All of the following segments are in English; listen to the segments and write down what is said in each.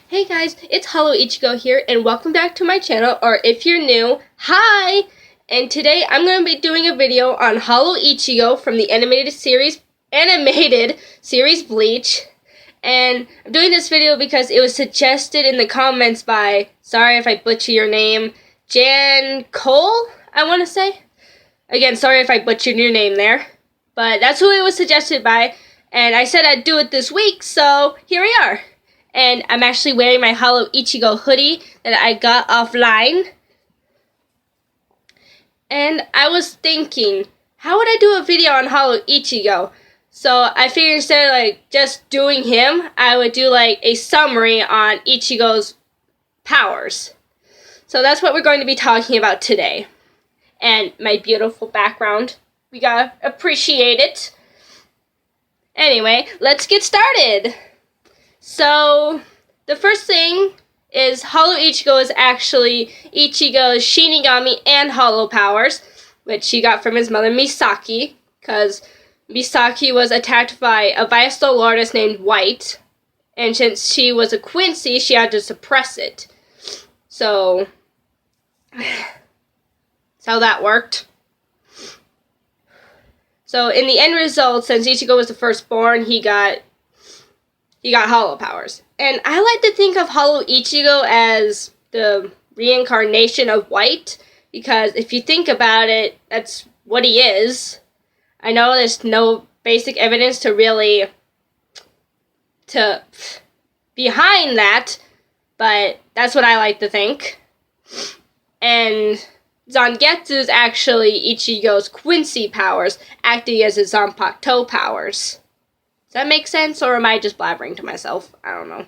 Hey guys, it's Hollow Ichigo here, and welcome back to my channel, or if you're new, hi! And today I'm going to be doing a video on Hollow Ichigo from the animated series Bleach. And I'm doing this video because it was suggested in the comments by, sorry if I butcher your name, Jan Cole, I want to say. Again, sorry if I butchered your name there. But that's who it was suggested by, and I said I'd do it this week, so here we are. And I'm actually wearing my Hollow Ichigo hoodie that I got offline. And I was thinking, how would I do a video on Hollow Ichigo? So I figured instead of just doing him, I would do a summary on Ichigo's powers. So that's what we're going to be talking about today. And my beautiful background. We gotta appreciate it. Anyway, let's get started. So, the first thing is Hollow Ichigo is actually Ichigo's Shinigami and Hollow powers, which he got from his mother Misaki, because Misaki was attacked by a Vice Lordess named White, and since she was a Quincy, she had to suppress it. So, that's how that worked. So, in the end result, since Ichigo was the firstborn, he got Hollow powers. And I like to think of Hollow Ichigo as the reincarnation of White, because if you think about it, that's what he is. I know there's no basic evidence to behind that, but that's what I like to think. And Zangetsu is actually Ichigo's Quincy powers, acting as his Zanpakuto powers. Does that make sense, or am I just blabbering to myself? I don't know.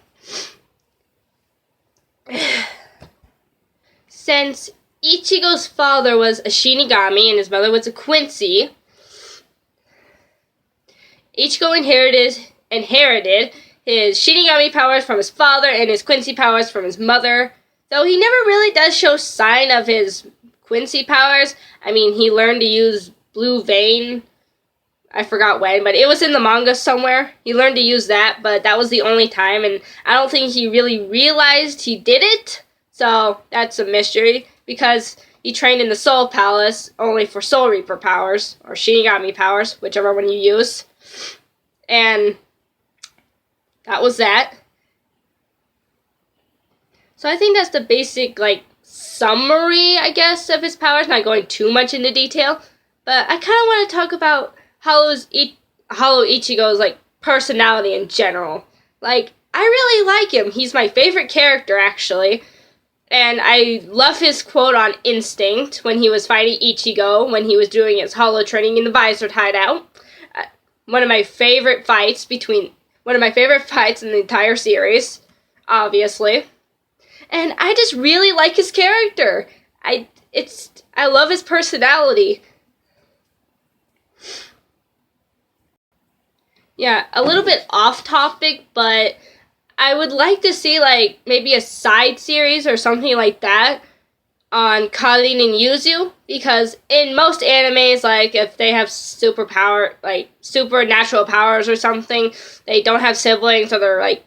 Since Ichigo's father was a Shinigami and his mother was a Quincy, Ichigo inherited his Shinigami powers from his father and his Quincy powers from his mother, though he never really does show sign of his Quincy powers. I mean, he learned to use Blue Vein. I forgot when, but it was in the manga somewhere. He learned to use that, but that was the only time, and I don't think he really realized he did it, so that's a mystery, because he trained in the Soul Palace only for Soul Reaper powers, or Shinigami powers, whichever one you use, and that was that. So I think that's the basic, summary, I guess, of his powers, not going too much into detail, but I kind of want to talk about Hollow Ichigo's, personality in general. I really like him. He's my favorite character, actually. And I love his quote on Instinct when he was fighting Ichigo, when he was doing his Hollow training in the Visor hideout. One of my favorite fights in the entire series, obviously. And I just really like his character. I love his personality. Yeah, a little bit off topic, but I would like to see, maybe a side series or something like that on Karin and Yuzu, because in most animes, if they have supernatural powers or something, they don't have siblings, or they're,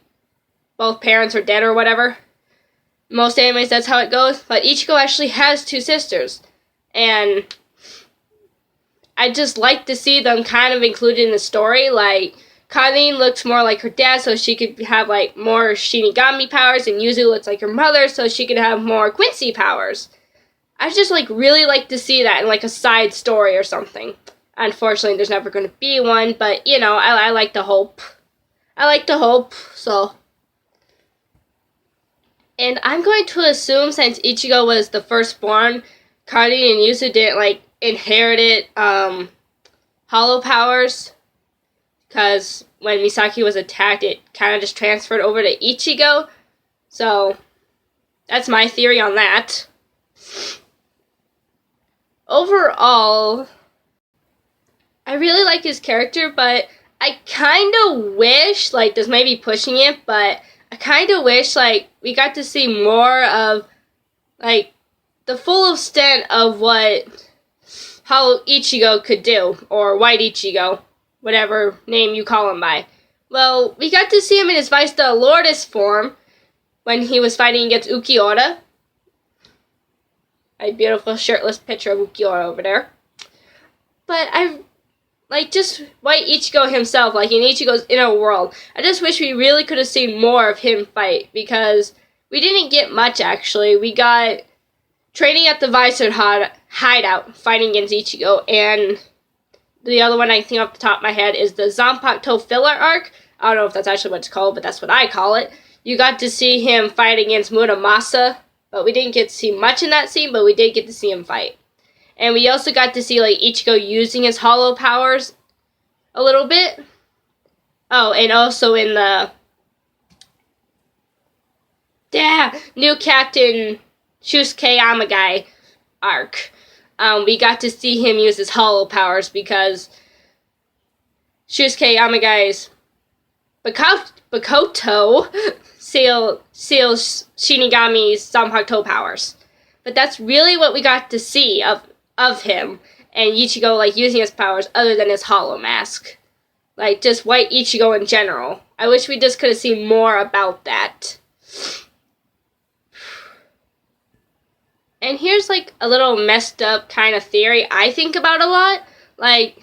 both parents are dead or whatever. Most animes, that's how it goes, but Ichigo actually has two sisters, and I just like to see them kind of included in the story. Karin looks more like her dad, so she could have, more Shinigami powers, and Yuzu looks like her mother, so she could have more Quincy powers. I just, really like to see that in, a side story or something. Unfortunately, there's never going to be one, but, I like to hope. So. And I'm going to assume, since Ichigo was the firstborn, Karin and Yuzu didn't, inherited Hollow powers, because when Misaki was attacked, it kind of just transferred over to Ichigo. So that's my theory on that. Overall, I really like his character, but I kind of wish, this may be pushing it, but I kind of wish, we got to see more of, the full extent of what Hollow Ichigo could do, or White Ichigo, whatever name you call him by. Well, we got to see him in his Vice Lordess form, when he was fighting against Ukiura. A beautiful shirtless picture of Ukiura over there. But I like just White Ichigo himself, like in Ichigo's inner world. I just wish we really could have seen more of him fight, because we didn't get much actually. We got training at the Visor hideout, fighting against Ichigo, and the other one I think off the top of my head is the Zanpakuto filler arc. I don't know if that's actually what it's called, but that's what I call it. You got to see him fight against Muramasa, but we didn't get to see much in that scene, but we did get to see him fight. And we also got to see like Ichigo using his hollow powers a little bit. Oh, and also in the new Captain Shusuke Amagai arc, we got to see him use his hollow powers because Shusuke Amagai's Bakoto seals Shinigami's Zanpakuto powers. But that's really what we got to see of him and Ichigo like using his powers other than his hollow mask. Like just White Ichigo in general. I wish we just could have seen more about that. And here's like a little messed up kind of theory I think about a lot. Like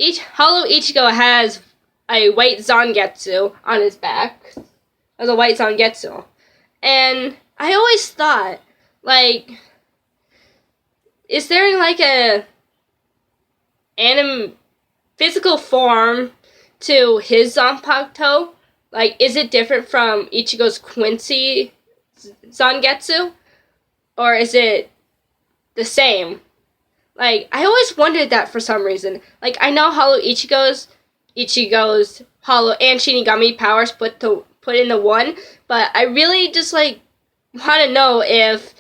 Hollow Ichigo has a white Zangetsu on his back. As a white Zangetsu. And I always thought, like, is there like a physical form to his Zanpakuto? Like, is it different from Ichigo's Quincy Zangetsu? Or is it the same? Like, I always wondered that for some reason. Like, I know Hollow Ichigo's Hollow and Shinigami powers put into one, but I really just, like, want to know if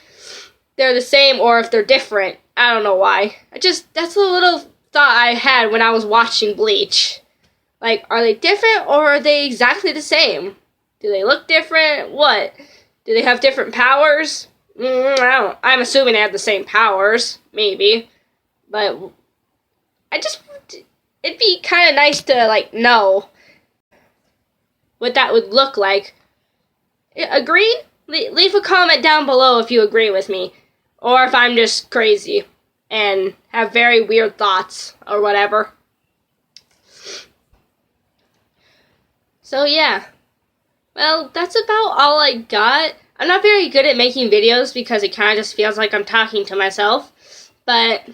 they're the same or if they're different. I don't know why. That's a little thought I had when I was watching Bleach. Like, are they different or are they exactly the same? Do they look different? What? Do they have different powers? I don't know. I'm assuming they have the same powers. Maybe. But it'd be kind of nice to, like, know what that would look like. Agree? Leave a comment down below if you agree with me. Or if I'm just crazy and have very weird thoughts or whatever. So yeah. Well, that's about all I got. I'm not very good at making videos because it kind of just feels like I'm talking to myself. But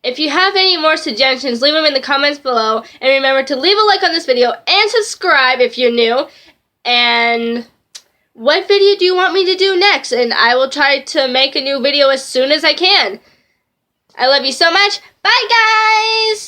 if you have any more suggestions, leave them in the comments below. And remember to leave a like on this video and subscribe if you're new. And what video do you want me to do next? And I will try to make a new video as soon as I can. I love you so much. Bye, guys!